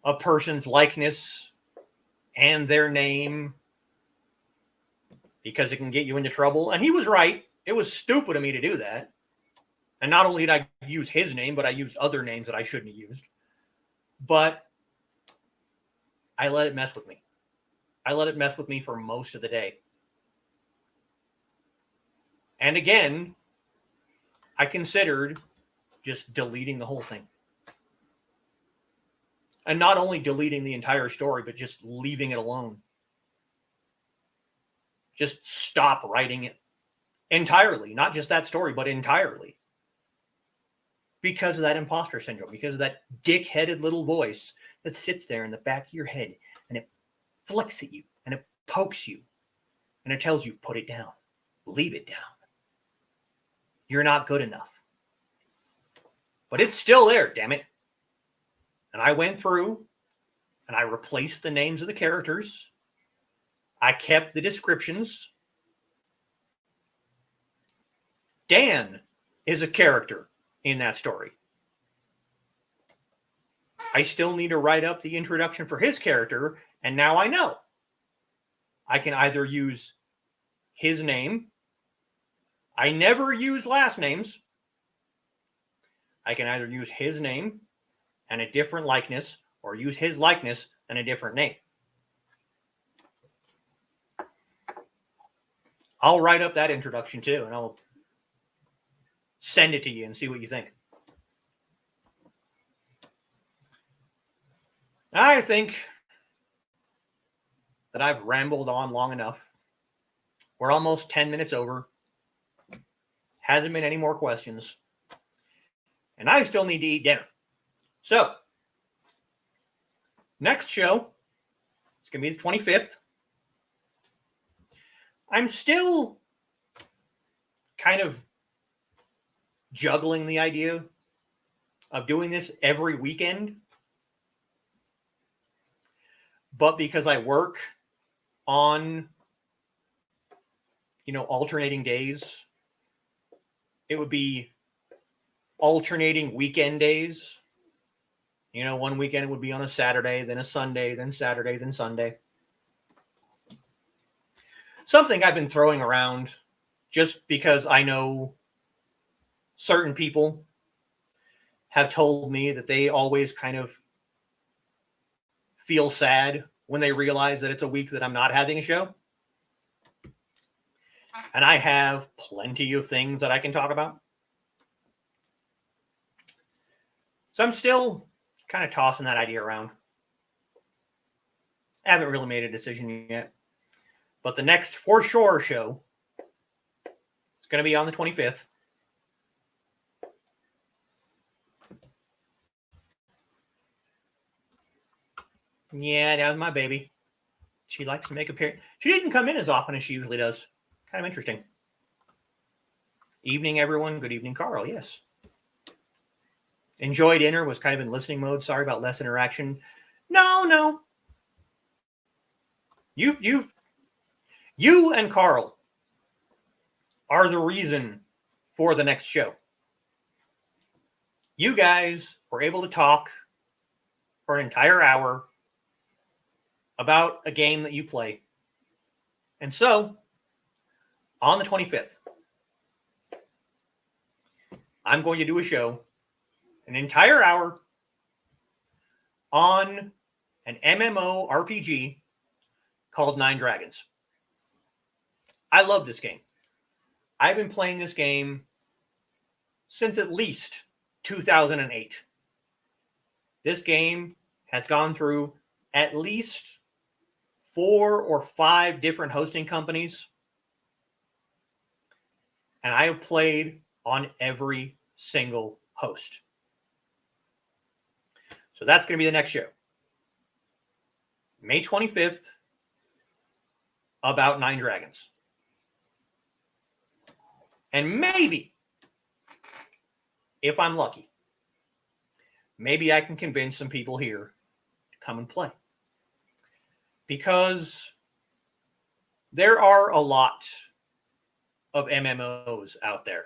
S1: a person's likeness and their name because it can get you into trouble. And he was right. It was stupid of me to do that. And not only did I use his name, but I used other names that I shouldn't have used. But I let it mess with me. I let it mess with me for most of the day. And again, I considered just deleting the whole thing. And not only deleting the entire story, but just leaving it alone. Just stop writing it entirely. Not just that story, but entirely. Because of that imposter syndrome. Because of that dick-headed little voice that sits there in the back of your head. And it flicks at you. And it pokes you. And it tells you, put it down. Leave it down. You're not good enough. But it's still there, damn it. And I went through and I replaced the names of the characters. I kept the descriptions. Dan is a character in that story. I still need to write up the introduction for his character, and now I know. I can either use his name. I never use last names. I can either use his name and a different likeness, or use his likeness and a different name. I'll write up that introduction too, and I'll send it to you and see what you think. I think that I've rambled on long enough. We're almost 10 minutes over. Hasn't been any more questions. And I still need to eat dinner. So, next show, it's going to be the 25th. I'm still kind of juggling the idea of doing this every weekend. But because I work on, alternating days, it would be alternating weekend days. One weekend it would be on a Saturday, then a Sunday, then Saturday, then Sunday. Something I've been throwing around just because I know certain people have told me that they always kind of feel sad when they realize that it's a week that I'm not having a show. And I have plenty of things that I can talk about. So I'm still kind of tossing that idea around. I haven't really made a decision yet. But the next For Sure show is going to be on the 25th. Yeah, that was my baby. She likes to make appearance. She didn't come in as often as she usually does. Kind of interesting. Evening, everyone. Good evening, Carl. Yes. Enjoyed dinner. Was kind of in listening mode. Sorry about less interaction. No. You and Carl are the reason for the next show. You guys were able to talk for an entire hour about a game that you play. And so, on the 25th, I'm going to do a show, an entire hour, on an MMO RPG called Nine Dragons. I love this game. I've been playing this game since at least 2008. This game has gone through at least 4 or 5 different hosting companies. And I have played on every single host. So that's going to be the next show. May 25th, about Nine Dragons. And maybe, if I'm lucky, maybe I can convince some people here to come and play. Because there are a lot of MMOs out there.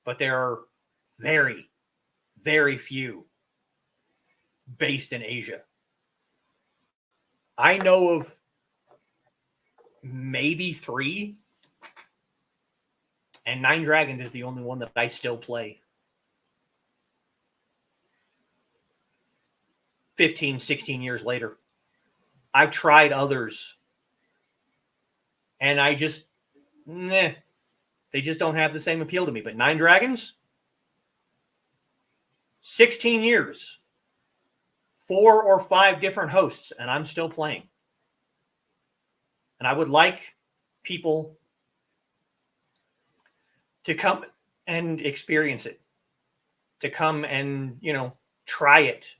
S1: But there are very, very few based in Asia. I know of maybe 3, and Nine Dragons is the only one that I still play. 15, 16 years later. I've tried others. And I just, they just don't have the same appeal to me. But Nine Dragons, 16 years, 4 or 5 different hosts, and I'm still playing. And I would like people to come and experience it, to come and, try it.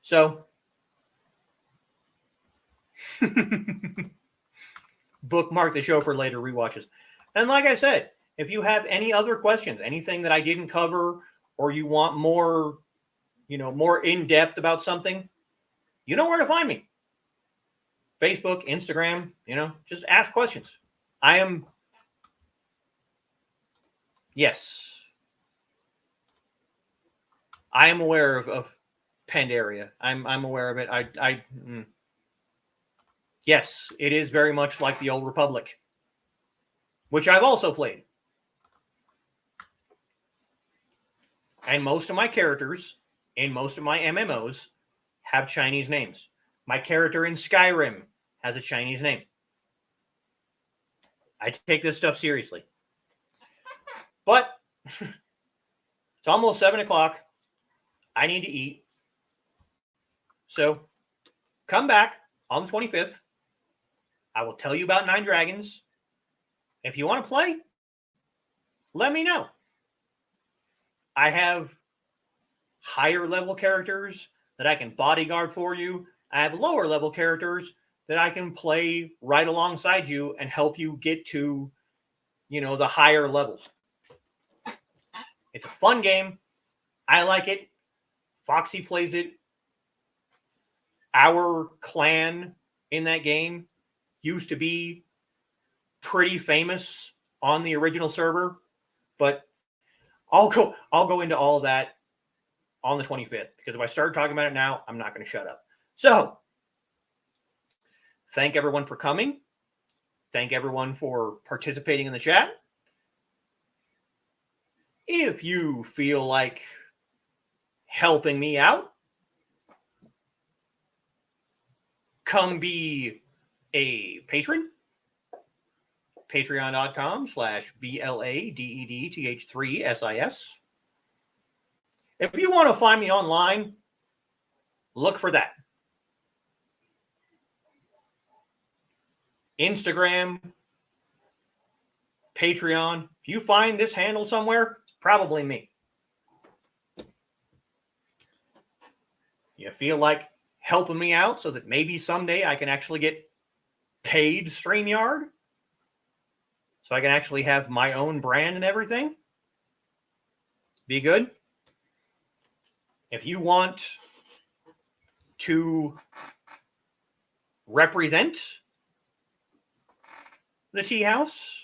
S1: So, bookmark the show for later rewatches. And like I said, if you have any other questions, anything that I didn't cover, or you want more, more in-depth about something, you know where to find me. Facebook, Instagram, just ask questions. Yes. I am aware of Pandaria. I'm aware of it. Yes, it is very much like the Old Republic, which I've also played. And most of my characters in most of my MMOs have Chinese names. My character in Skyrim has a Chinese name. I take this stuff seriously. But it's almost 7 o'clock. I need to eat. So come back on the 25th. I will tell you about Nine Dragons. If you want to play, let me know. I have higher level characters that I can bodyguard for you. I have lower level characters that I can play right alongside you and help you get to, the higher levels. It's a fun game. I like it. Foxy plays it. Our clan in that game used to be pretty famous on the original server, but I'll go into all of that on the 25th, because if I start talking about it now, I'm not going to shut up. So, thank everyone for coming. Thank everyone for participating in the chat. If you feel like helping me out, come be a patron. Patreon.com/BLADEDTH3SIS. If you want to find me online, look for that. Instagram, Patreon. If you find this handle somewhere, it's probably me. You feel like helping me out so that maybe someday I can actually get paid StreamYard? So I can actually have my own brand and everything? Be good. If you want to represent the Teahouse,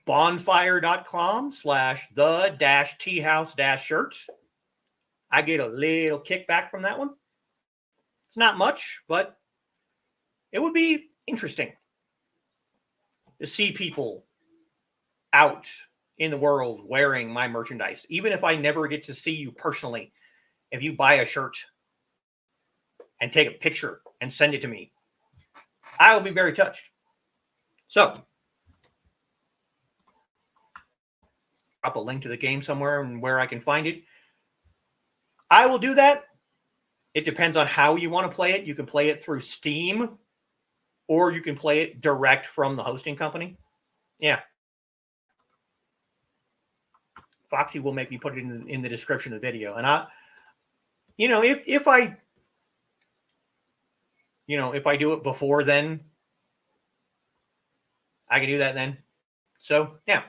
S1: bonfire.com/the-teahouse-shirt. I get a little kickback from that one. It's not much, but it would be interesting to see people out in the world wearing my merchandise. Even if I never get to see you personally, if you buy a shirt and take a picture and send it to me, I will be very touched. So, drop a link to the game somewhere and where I can find it. I will do that. It depends on how you want to play it. You can play it through Steam, or you can play it direct from the hosting company. Yeah. Foxy will make me put it in the description of the video. And if I do it before then, I can do that then. So, yeah.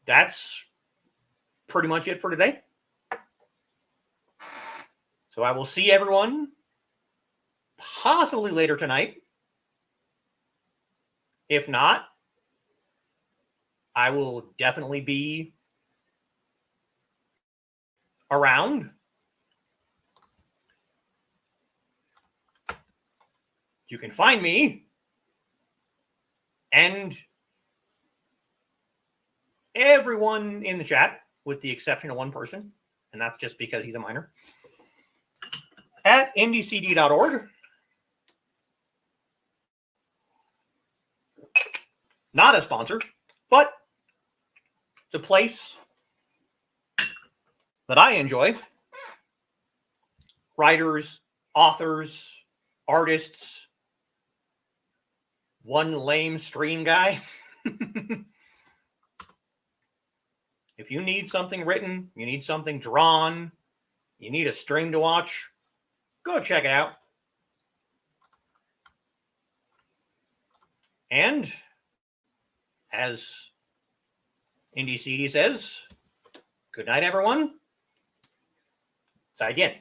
S1: That's pretty much it for today. So I will see everyone possibly later tonight. If not, I will definitely be around. You can find me and everyone in the chat, with the exception of one person, and that's just because he's a minor, at indiecd.org. Not a sponsor, but it's a place that I enjoy. Writers, authors, artists, one lame stream guy. If you need something written, you need something drawn, you need a stream to watch, go check it out. And as Indie CD says, good night, everyone. Try again.